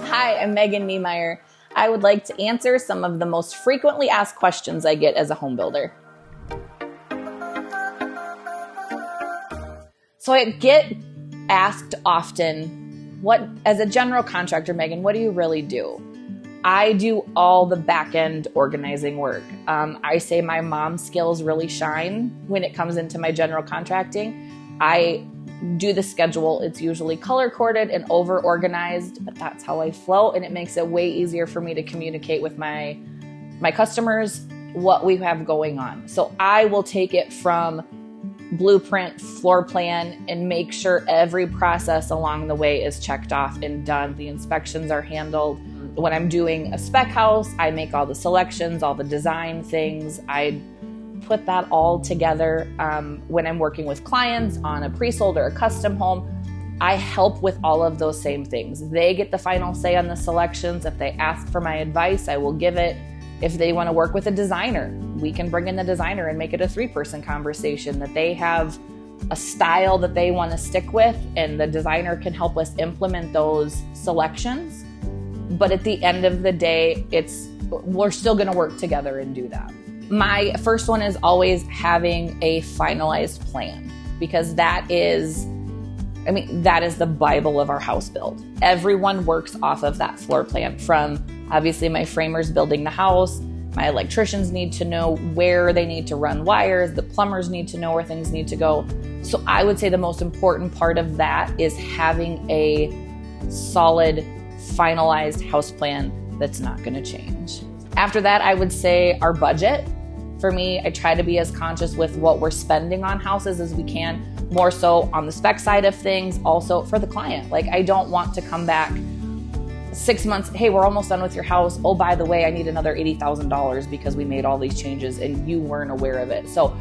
Hi, I'm Megan Niemeyer. I would like to answer some of the most frequently asked questions I get as a home builder. So I get asked often, as a general contractor, Megan, what do you really do? I do all the back-end organizing work. I say my mom's skills really shine when it comes into my general contracting. I do the schedule. It's usually color-coded and over-organized, but that's how I flow, and it makes it way easier for me to communicate with my customers what we have going on. So I will take it from blueprint, floor plan, and make sure every process along the way is checked off and done. The inspections are handled. When I'm doing a spec house, I make all the selections, all the design things. I put that all together. When I'm working with clients on a pre-sold or a custom home, I help with all of those same things. They get the final say on the selections. If they ask for my advice, I will give it. If they want to work with a designer, we can bring in the designer and make it a 3-person conversation, that they have a style that they want to stick with, and the designer can help us implement those selections. But at the end of the day, we're still going to work together and do that. My first one is always having a finalized plan, because that is the Bible of our house build. Everyone works off of that floor plan. From obviously my framers building the house, my electricians need to know where they need to run wires, the plumbers need to know where things need to go. So I would say the most important part of that is having a solid, finalized house plan that's not going to change. After that, I would say our budget. For me, I try to be as conscious with what we're spending on houses as we can, more so on the spec side of things, also for the client. Like, I don't want to come back 6 months, hey, we're almost done with your house. Oh, by the way, I need another $80,000 because we made all these changes and you weren't aware of it. So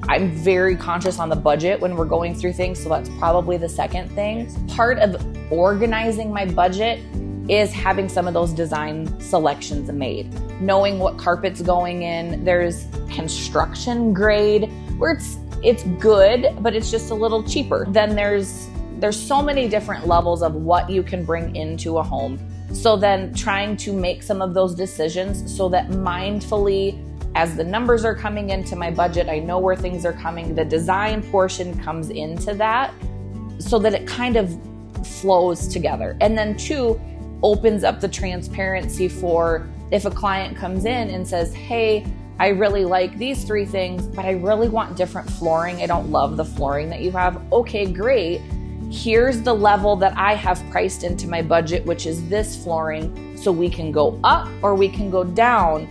I'm very conscious on the budget when we're going through things. So that's probably the second thing. Part of organizing my budget is having some of those design selections made, knowing what carpet's going in. There's construction grade where it's good, but it's just a little cheaper. Then there's so many different levels of what you can bring into a home. So then trying to make some of those decisions so that mindfully, as the numbers are coming into my budget, I know where things are coming, the design portion comes into that so that it kind of flows together. And then 2, opens up the transparency for if a client comes in and says, hey, I really like these 3 things, but I really want different flooring. I don't love the flooring that you have. Okay, great. Here's the level that I have priced into my budget, which is this flooring. So we can go up or we can go down.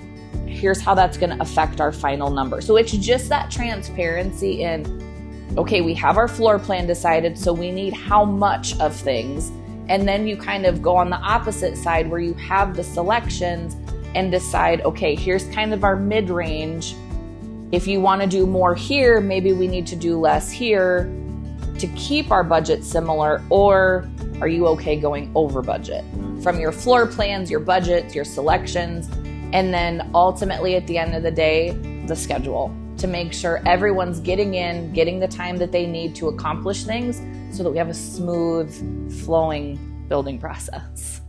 Here's how that's going to affect our final number. So it's just that transparency in, okay, we have our floor plan decided, so we need how much of things. And then you kind of go on the opposite side where you have the selections and decide, okay, here's kind of our mid-range. If you want to do more here, maybe we need to do less here to keep our budget similar, or are you okay going over budget? From your floor plans, your budgets, your selections, and then ultimately at the end of the day, the schedule, to make sure everyone's getting the time that they need to accomplish things so that we have a smooth, flowing building process.